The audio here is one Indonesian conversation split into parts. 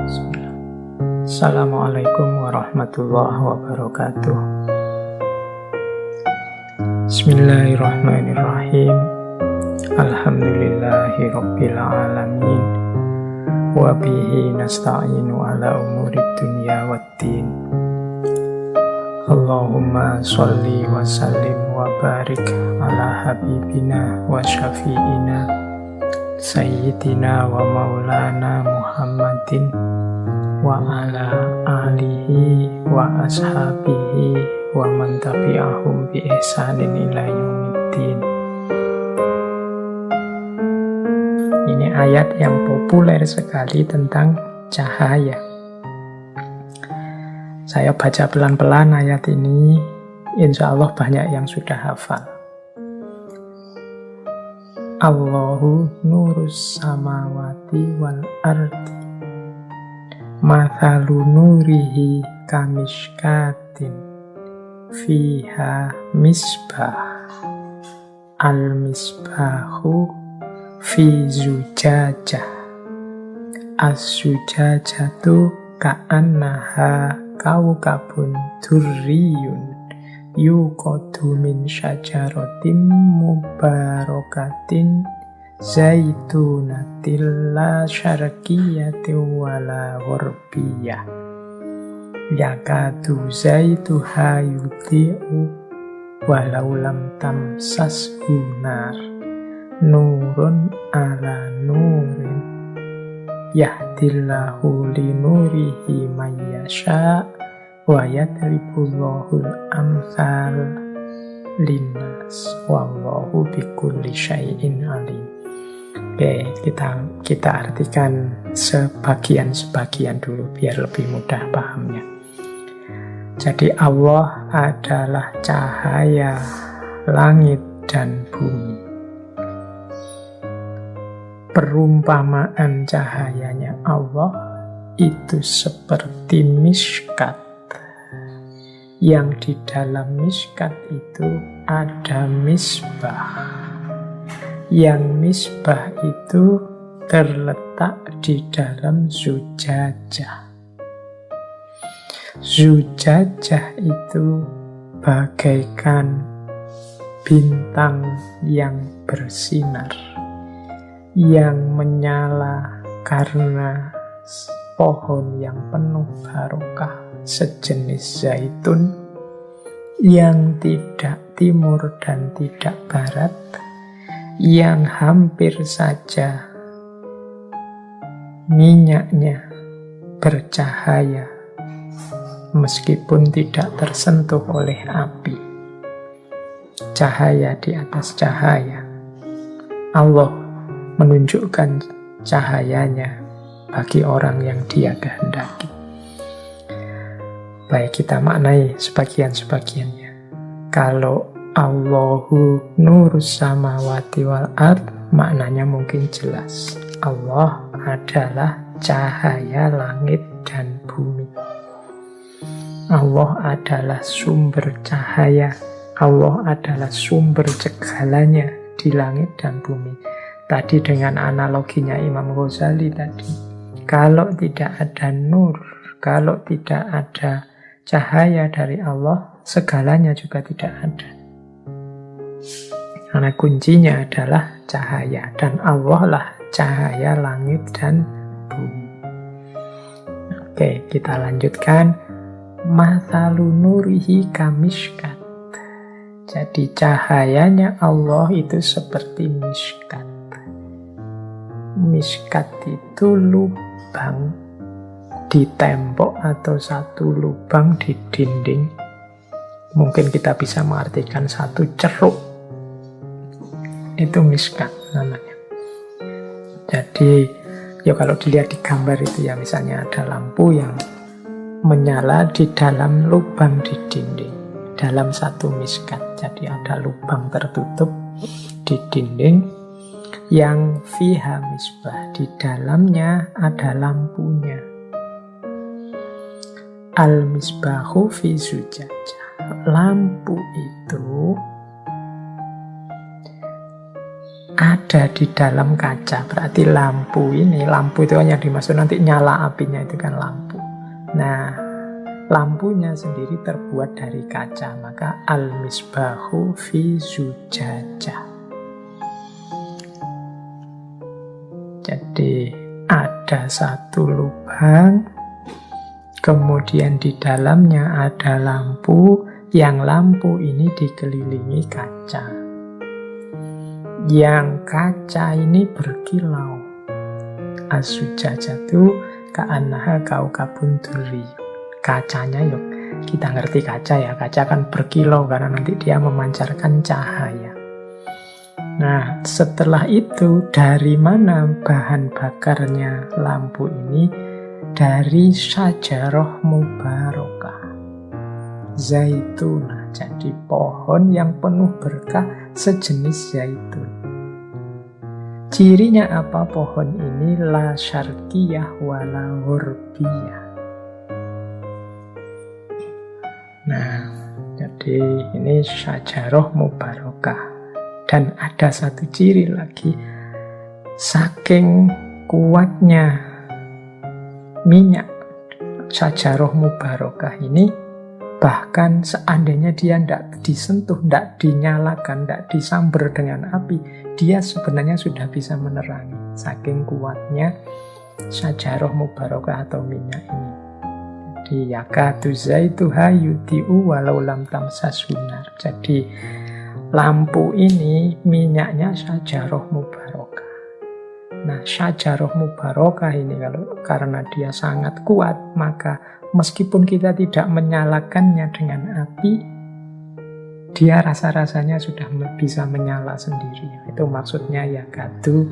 Bismillah. Assalamualaikum warahmatullahi wabarakatuh. Bismillahirrahmanirrahim. Alhamdulillahi rabbil alamin. Wa bihi nasta'inu ala umurid dunya waddin. Allahumma sholli wa sallim wa barik ala habibina wa syafi'ina Sayyidina wa maulana Muhammadin wa ala alihi wa ashabihi wa man tabi'ahum bi ihsanin ila yaumiddin. Ini ayat yang populer sekali tentang cahaya. Saya baca pelan-pelan ayat ini, insya Allah banyak yang sudah hafal. Allahu nurus samawati wal ardi mathalu nurihi kamishkatin fiha misbah al misbahu fi zujajah as-zujajatu ka'annaha kawkabun durriyun yuqadu min syajaratin mubarakatin zaitunatil la syarqiyati wala gharbiyah yakadu zaituha yudhi'u walau lam tamsashu nar nurun ala nurin yahdillahu linurihi may yasha' wa yadribullahul amsal linnas wallahu bikulli syai'in alim. Oke, kita artikan sebagian-sebagian dulu biar lebih mudah pahamnya. Jadi Allah adalah cahaya langit dan bumi. Perumpamaan cahayanya Allah itu seperti miskat, yang di dalam miskat itu ada misbah. Yang misbah itu terletak di dalam zujajah. Zujajah itu bagaikan bintang yang bersinar, yang menyala karena pohon yang penuh barokah sejenis zaitun yang tidak timur dan tidak barat, yang hampir saja minyaknya bercahaya meskipun tidak tersentuh oleh api. Cahaya di atas cahaya. Allah menunjukkan cahayanya bagi orang yang Dia kehendaki. Baik, kita maknai sebagian-sebagiannya. Kalau Allahu nurus samawati wal ard, maknanya mungkin jelas. Allah adalah cahaya langit dan bumi. Allah adalah sumber cahaya. Allah adalah sumber segalanya di langit dan bumi. Tadi dengan analoginya Imam Ghazali tadi, kalau tidak ada nur, kalau tidak ada cahaya dari Allah, segalanya juga tidak ada. Karena kuncinya adalah cahaya, dan Allah lah cahaya langit dan bumi. Oke, kita lanjutkan. Mathalu nurihi kamishkat. Jadi cahayanya Allah itu seperti miskat. Miskat itu lubang di tembok atau satu lubang di dinding. Mungkin kita bisa mengartikan satu ceruk. Itu miskat namanya. Jadi ya kalau dilihat di gambar itu ya, misalnya ada lampu yang menyala di dalam lubang di dinding, dalam satu miskat. Jadi ada lubang tertutup di dinding yang fiha misbah, di dalamnya ada lampunya. Al-misbahu fi zujajah. Lampu itu ada di dalam kaca. Berarti lampu itu hanya dimaksud nanti nyala apinya itu kan lampu. Nah, lampunya sendiri terbuat dari kaca, maka al-misbahu fi zujajah. Jadi ada satu lubang, kemudian di dalamnya ada lampu, yang lampu ini dikelilingi kaca. Yang kaca ini berkilau. As-sujajatu ka'annaha kaukabun durri. Kacanya yuk, kita ngerti kaca ya, kaca kan berkilau karena nanti dia memancarkan cahaya. Nah, setelah itu dari mana bahan bakarnya lampu ini? Dari syajarah mubarakah, zaitun, jadi pohon yang penuh berkah sejenis zaitun. Cirinya apa pohon ini? La syarqiyah wala ghurbiyah. Nah, jadi ini syajarah mubarakah. Dan ada satu ciri lagi, saking kuatnya minyak syajarah mubarakah ini, bahkan seandainya dia tidak disentuh, tidak dinyalakan, tidak disambar dengan api, dia sebenarnya sudah bisa menerangi. Saking kuatnya syajarah mubarakah atau minyak ini. Jadi yakatu zaituha yudhi'u walau lam tamsashu nar. Jadi lampu ini minyaknya syajarah mubarakah. Nah, syajarah mubarakah ini karena dia sangat kuat, maka meskipun kita tidak menyalakannya dengan api, dia rasa-rasanya sudah bisa menyala sendiri. Itu maksudnya yakatu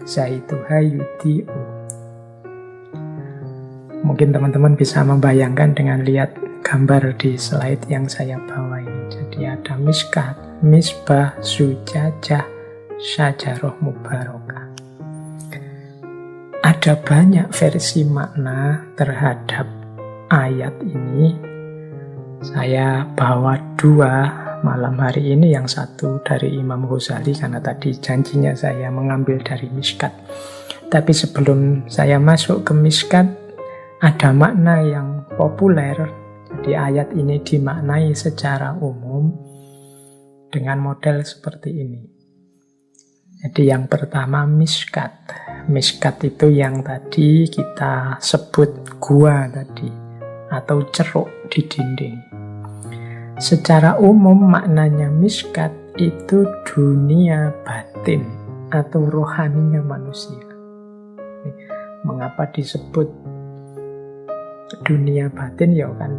zaituha yudhi'u. Mungkin teman-teman bisa membayangkan dengan lihat gambar di slide yang saya bawa ini. Jadi ada miskat, misbah, zujajah, syajarah mubarakah. Ada banyak versi makna terhadap ayat ini. Saya bawa 2 malam hari ini, yang satu dari Imam Ghazali karena tadi janjinya saya mengambil dari miskat. Tapi sebelum saya masuk ke miskat, ada makna yang populer. Jadi ayat ini dimaknai secara umum dengan model seperti ini. Jadi yang pertama miskat. Miskat itu yang tadi kita sebut gua tadi, atau ceruk di dinding. Secara umum maknanya miskat itu dunia batin atau rohaninya manusia. Mengapa disebut dunia batin? Ya kan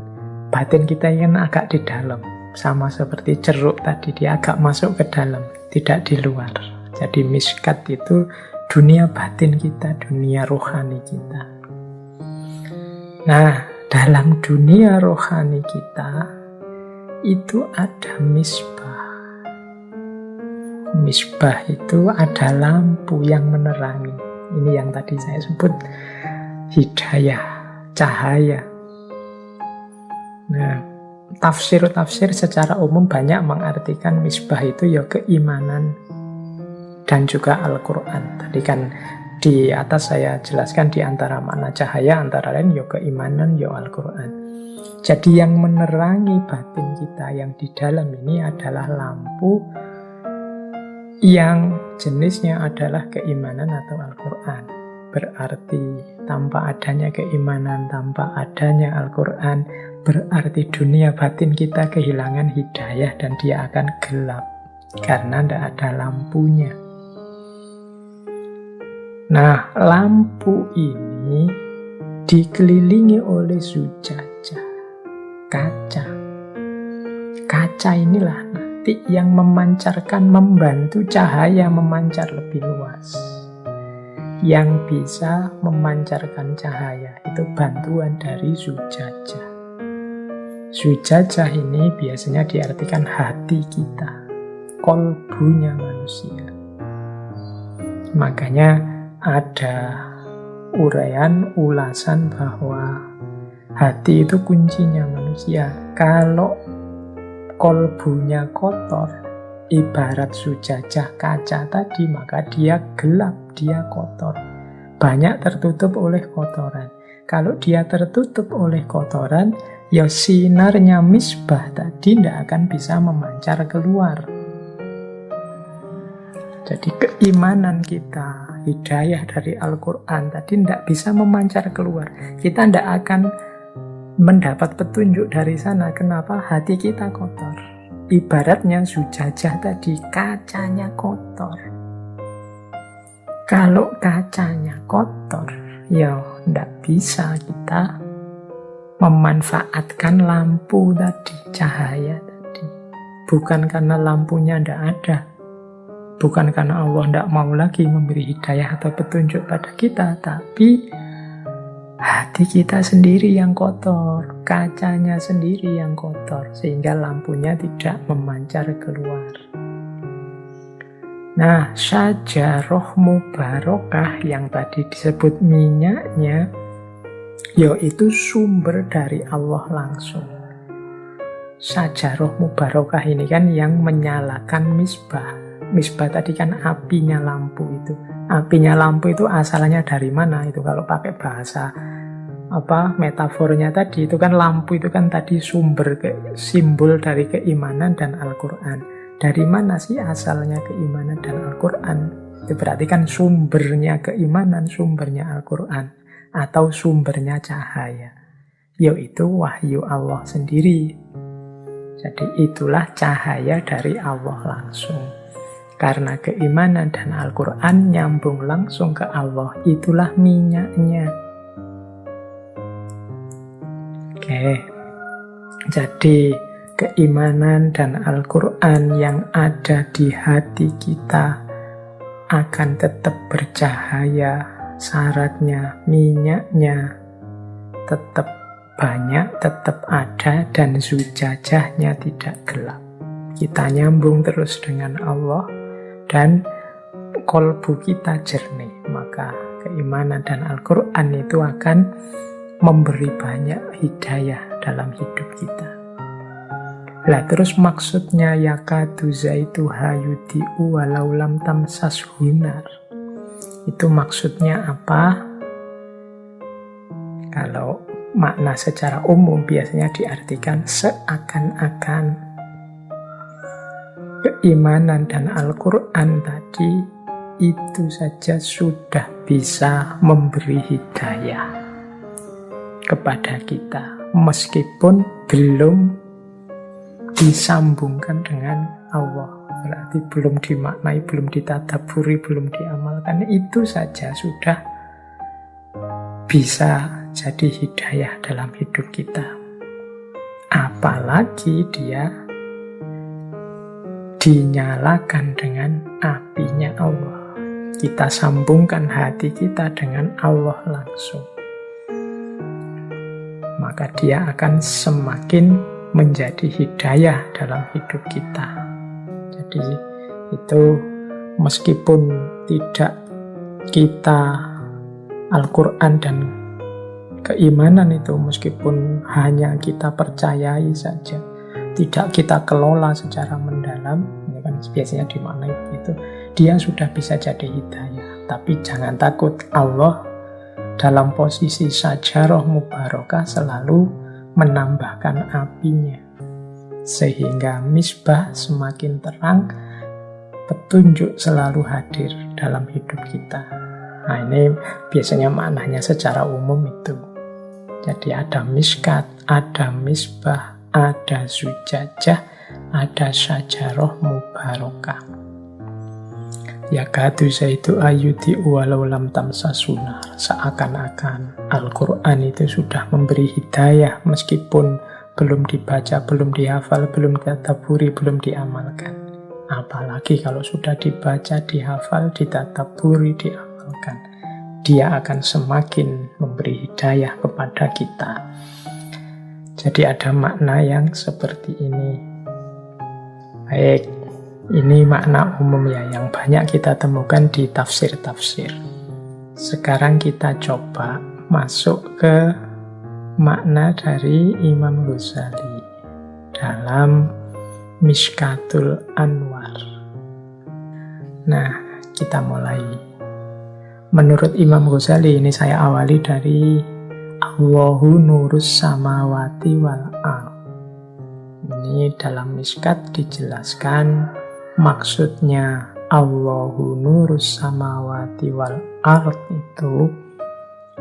batin kita kan agak di dalam, sama seperti ceruk tadi, dia agak masuk ke dalam, tidak di luar. Jadi miskat itu dunia batin kita, dunia rohani kita. Nah, dalam dunia rohani kita itu ada misbah. Misbah itu ada lampu yang menerangi. Ini yang tadi saya sebut hidayah, cahaya. Nah, tafsir-tafsir secara umum banyak mengartikan misbah itu ya keimanan dan juga Al-Quran. Tadi kan di atas saya jelaskan di antara makna cahaya antara lain ya keimanan, ya Al-Quran. Jadi yang menerangi batin kita yang di dalam ini adalah lampu yang jenisnya adalah keimanan atau Al-Quran. Berarti tanpa adanya keimanan, tanpa adanya Al-Quran, berarti dunia batin kita kehilangan hidayah dan dia akan gelap karena tidak ada lampunya. Nah, lampu ini dikelilingi oleh zujajah, kaca. Kaca inilah nanti yang memancarkan, membantu cahaya memancar lebih luas. Yang bisa memancarkan cahaya itu bantuan dari zujajah. Zujajah ini biasanya diartikan hati kita, kolbunya manusia. Makanya ada ulasan bahwa hati itu kuncinya manusia. Kalau kolbunya kotor, ibarat zujajah kaca tadi, maka dia gelap, dia kotor. Banyak tertutup oleh kotoran. Kalau dia tertutup oleh kotoran, ya sinarnya misbah tadi tidak akan bisa memancar keluar. Jadi keimanan kita, hidayah dari Al-Quran tadi tidak bisa memancar keluar. Kita tidak akan mendapat petunjuk dari sana. Kenapa? Hati kita kotor. Ibaratnya zujajah tadi, kacanya kotor. Kalau kacanya kotor, ya tidak bisa kita memanfaatkan lampu tadi, cahaya tadi. Bukan karena lampunya tidak ada, bukan karena Allah tidak mau lagi memberi hidayah atau petunjuk pada kita, tapi hati kita sendiri yang kotor, kacanya sendiri yang kotor, sehingga lampunya tidak memancar keluar. Nah, syajarah mubarakah yang tadi disebut minyaknya, yaitu sumber dari Allah langsung. Syajarah mubarakah ini kan yang menyalakan misbah. Misbah tadi kan apinya lampu itu. Apinya lampu itu asalnya dari mana? Itu kalau pakai bahasa metafornya tadi, itu kan lampu itu kan tadi simbol dari keimanan dan Al-Quran. Dari mana sih asalnya keimanan dan Al-Quran? Itu berarti kan sumbernya keimanan, sumbernya Al-Quran, atau sumbernya cahaya, yaitu wahyu Allah sendiri. Jadi itulah cahaya dari Allah langsung. Karena keimanan dan Al-Quran nyambung langsung ke Allah, itulah minyaknya. Oke, jadi keimanan dan Al-Quran yang ada di hati kita akan tetap bercahaya. Syaratnya, minyaknya tetap banyak, tetap ada, dan zujajahnya tidak gelap. Kita nyambung terus dengan Allah, dan kolbu kita jernih. Maka keimanan dan Al-Quran itu akan memberi banyak hidayah dalam hidup kita. Lah terus maksudnya yakadu zaituha yudhi'u walau lam tamsas hunar. Itu maksudnya apa? Kalau makna secara umum biasanya diartikan seakan-akan keimanan dan Al-Quran tadi itu saja sudah bisa memberi hidayah kepada kita, meskipun belum disambungkan dengan Allah. Berarti belum dimaknai, belum ditadaburi, belum diamalkan. Itu saja sudah bisa jadi hidayah dalam hidup kita. Apalagi dia dinyalakan dengan apinya Allah. Kita sambungkan hati kita dengan Allah langsung. Maka dia akan semakin menjadi hidayah dalam hidup kita. Jadi itu meskipun tidak kita Al-Quran dan keimanan itu, meskipun hanya kita percayai saja, tidak kita kelola secara mendalam, ini kan biasanya dimaknai begitu, dia sudah bisa jadi hidayah. Tapi jangan takut, Allah dalam posisi syajarah mubarakah selalu menambahkan apinya, sehingga misbah semakin terang, petunjuk selalu hadir dalam hidup kita. Nah ini biasanya maknanya secara umum itu. Jadi ada miskat, ada misbah, ada zujajah, ada syajarah mubarakah. Yakadu zaitu ayuti walau lam tamsasunar. Seakan-akan Al-Quran itu sudah memberi hidayah meskipun belum dibaca, belum dihafal, belum ditadaburi, belum diamalkan. Apalagi kalau sudah dibaca, dihafal, ditadaburi, diamalkan, dia akan semakin memberi hidayah kepada kita. Jadi ada makna yang seperti ini. Baik, ini makna umum ya, yang banyak kita temukan di tafsir-tafsir. Sekarang kita coba masuk ke makna dari Imam Ghazali dalam Mishkatul Anwar. Nah, kita mulai. Menurut Imam Ghazali, ini saya awali dari Allahu nurus samawati wal ard. Ini dalam Mishkat dijelaskan maksudnya Allahu nurus samawati wal ard itu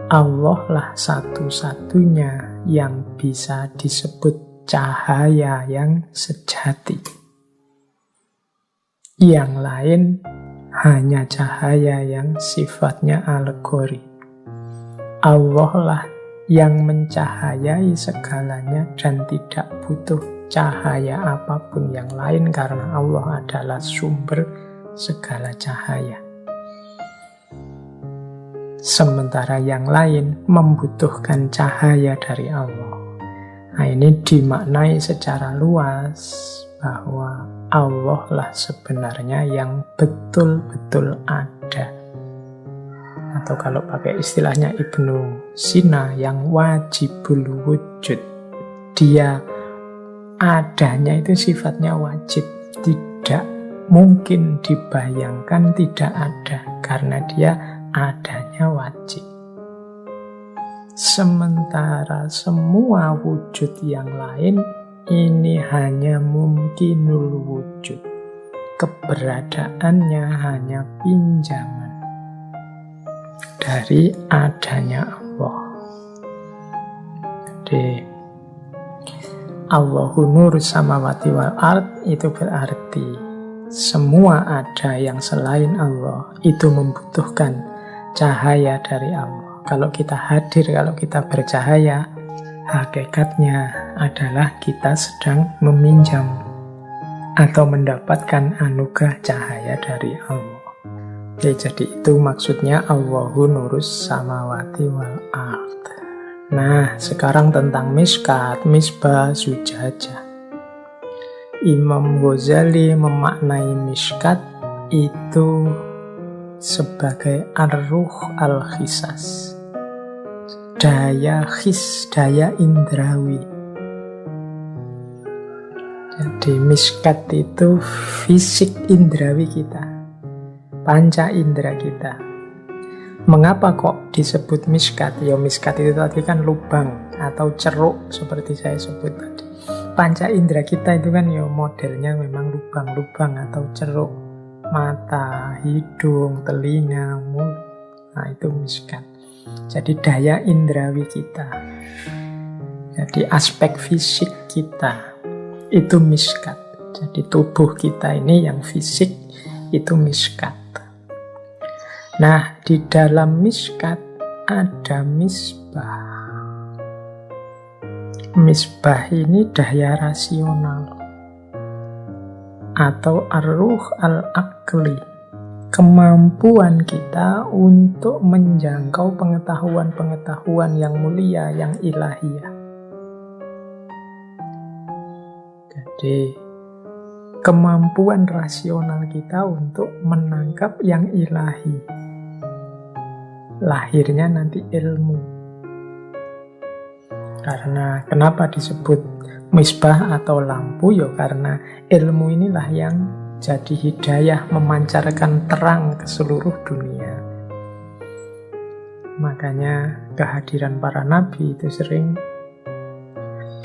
Allah lah satu-satunya yang bisa disebut cahaya yang sejati. Yang lain hanya cahaya yang sifatnya alegori. Allah lah yang mencahayai segalanya dan tidak butuh cahaya apapun yang lain karena Allah adalah sumber segala cahaya. Sementara yang lain membutuhkan cahaya dari Allah. Nah, ini dimaknai secara luas bahwa Allah lah sebenarnya yang betul-betul ada. Atau kalau pakai istilahnya Ibnu Sina, yang wajibul wujud. Dia adanya itu sifatnya wajib, tidak mungkin dibayangkan tidak ada, karena dia adanya wajib. Sementara semua wujud yang lain ini hanya mungkinul wujud. Keberadaannya hanya pinjaman dari adanya Allah. Jadi Allahu nurus samawati wal ard itu berarti semua ada yang selain Allah itu membutuhkan cahaya dari Allah. Kalau kita hadir, kalau kita bercahaya, hakikatnya adalah kita sedang meminjam atau mendapatkan anugerah cahaya dari Allah. Oke, jadi itu maksudnya Allahu nurus samawati wal ard. Nah, sekarang tentang Mishkat, Misbah, Zujajah. Imam Ghazali memaknai Mishkat itu sebagai ar-ruh al-khisas, daya khis, daya indrawi. Jadi Mishkat itu fisik indrawi kita, panca indera kita. Mengapa kok disebut Mishkat? Ya Mishkat itu tadi kan lubang atau ceruk seperti saya sebut tadi. Panca indera kita itu kan ya modelnya memang lubang-lubang atau ceruk. Mata, hidung, telinga, mulut. Nah itu Mishkat. Jadi daya indrawi kita. Jadi aspek fisik kita itu Mishkat. Jadi tubuh kita ini yang fisik itu Mishkat. Nah, di dalam Mishkat ada misbah. Misbah ini daya rasional atau ar-ruh al-aqli, kemampuan kita untuk menjangkau pengetahuan-pengetahuan yang mulia, yang ilahiyah. Jadi kemampuan rasional kita untuk menangkap yang ilahi. Lahirnya nanti ilmu. Karena kenapa disebut misbah atau lampu? Ya karena ilmu inilah yang jadi hidayah, memancarkan terang ke seluruh dunia. Makanya kehadiran para nabi itu sering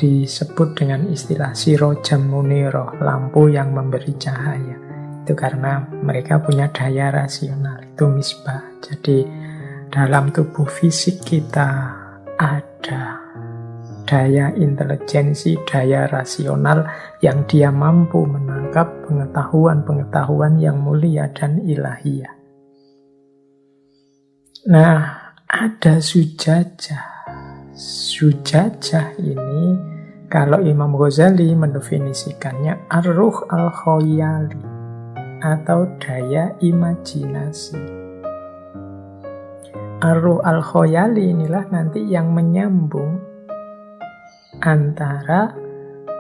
disebut dengan istilah sirojam muniroh, lampu yang memberi cahaya. Itu karena mereka punya daya rasional, itu misbah. Jadi dalam tubuh fisik kita ada daya intelijensi, daya rasional yang dia mampu menangkap pengetahuan-pengetahuan yang mulia dan ilahiyah. Nah, ada Zujajah. Zujajah ini kalau Imam Ghazali mendefinisikannya ar-ruh al-khoyali atau daya imajinasi. Ar-ruh al-khoyali inilah nanti yang menyambung antara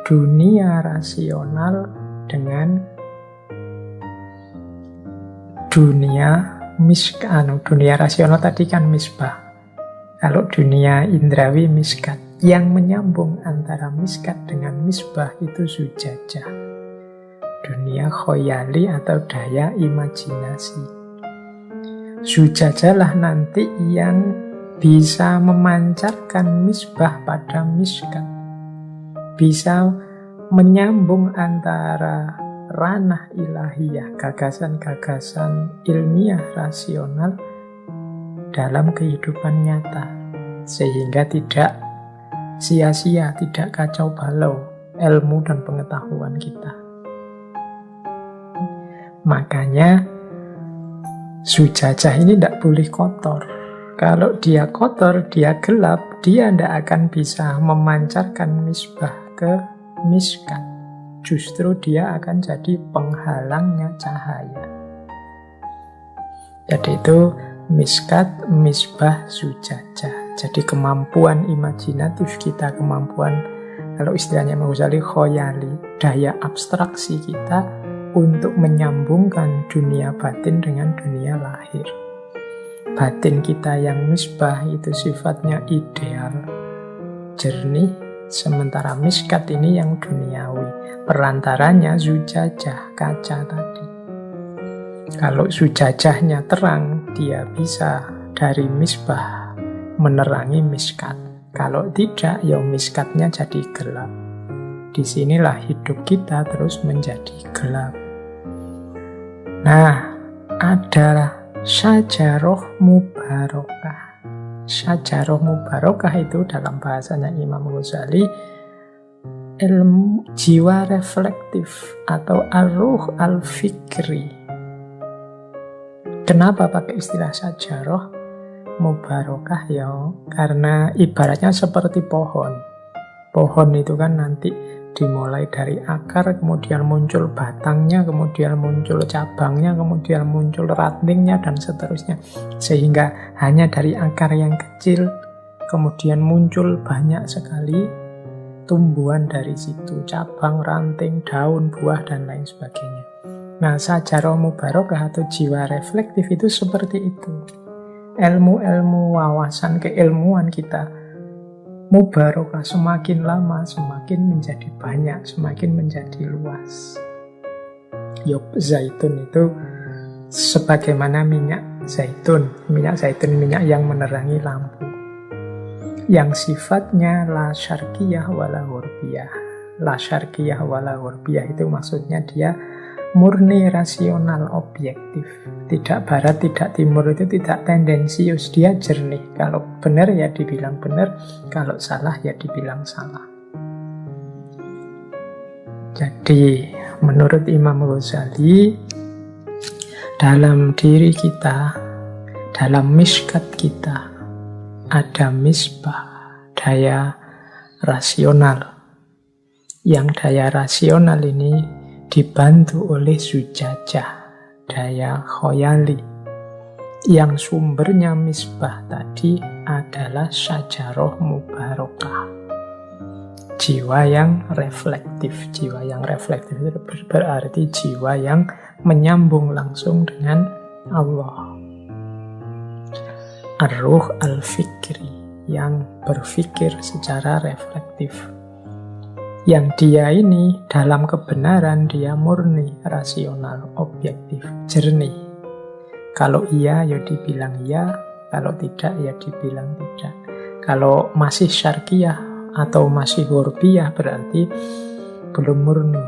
dunia rasional dengan dunia dunia rasional tadi kan misbah. Kalau dunia indrawi Mishkat, yang menyambung antara Mishkat dengan misbah itu Zujajah. dunia khoyali atau daya imajinasi. Zujajalah nanti yang bisa memancarkan misbah pada miskat, bisa menyambung antara ranah ilahiyah, gagasan-gagasan ilmiah rasional dalam kehidupan nyata, sehingga tidak sia-sia, tidak kacau balau ilmu dan pengetahuan kita. Makanya zujajah ini tidak boleh kotor. Kalau dia kotor, dia gelap, dia tidak akan bisa memancarkan misbah ke miskat. Justru dia akan jadi penghalangnya cahaya. Jadi itu miskat, misbah, zujajah. Jadi kemampuan imajinatif kita, kemampuan, kalau istilahnya Imam Ghazali, khoyali, daya abstraksi kita untuk menyambungkan dunia batin dengan dunia lahir. Batin kita yang misbah itu sifatnya ideal, jernih, sementara miskat ini yang duniawi. Perantaranya zujajah, kaca tadi. Kalau zujajahnya terang, dia bisa dari misbah menerangi miskat. Kalau tidak, ya miskatnya jadi gelap. Disinilah hidup kita terus menjadi gelap. Nah, adalah syajaroh mubarokah. Syajaroh mubarokah itu dalam bahasanya Imam Ghazali ilmu jiwa reflektif atau ar-ruh al-fikri. Kenapa pakai istilah syajaroh mubarokah? Ya, karena ibaratnya seperti pohon. Pohon itu kan nanti dimulai dari akar, kemudian muncul batangnya, kemudian muncul cabangnya, kemudian muncul rantingnya, dan seterusnya. Sehingga hanya dari akar yang kecil, kemudian muncul banyak sekali tumbuhan dari situ, cabang, ranting, daun, buah, dan lain sebagainya. Nah, syajaroh mubarokah atau jiwa reflektif itu seperti itu. Ilmu-ilmu wawasan keilmuan kita mubarokah, semakin lama semakin menjadi banyak, semakin menjadi luas. Yop zaitun itu sebagaimana minyak zaitun minyak yang menerangi lampu, yang sifatnya la syarqiyah wala gharbiyah. La syarqiyah wala gharbiyah itu maksudnya dia murni rasional, objektif. Tidak barat, tidak timur, itu tidak tendensius, dia jernih. Kalau benar ya dibilang benar, kalau salah ya dibilang salah. Jadi menurut Imam Ghazali, dalam diri kita, dalam miskat kita, ada misbah, daya rasional. Yang daya rasional ini dibantu oleh zujajah, daya khoyali. Yang sumbernya misbah tadi adalah syajaroh mubarokah. Jiwa yang reflektif. Jiwa yang reflektif itu berarti jiwa yang menyambung langsung dengan Allah. Ar-ruh al-fikri, yang berpikir secara reflektif. Yang dia ini dalam kebenaran dia murni, rasional, objektif, jernih. Kalau iya ya dibilang iya, kalau tidak ya dibilang tidak. Kalau masih syarqiyah atau masih gharbiyah berarti belum murni.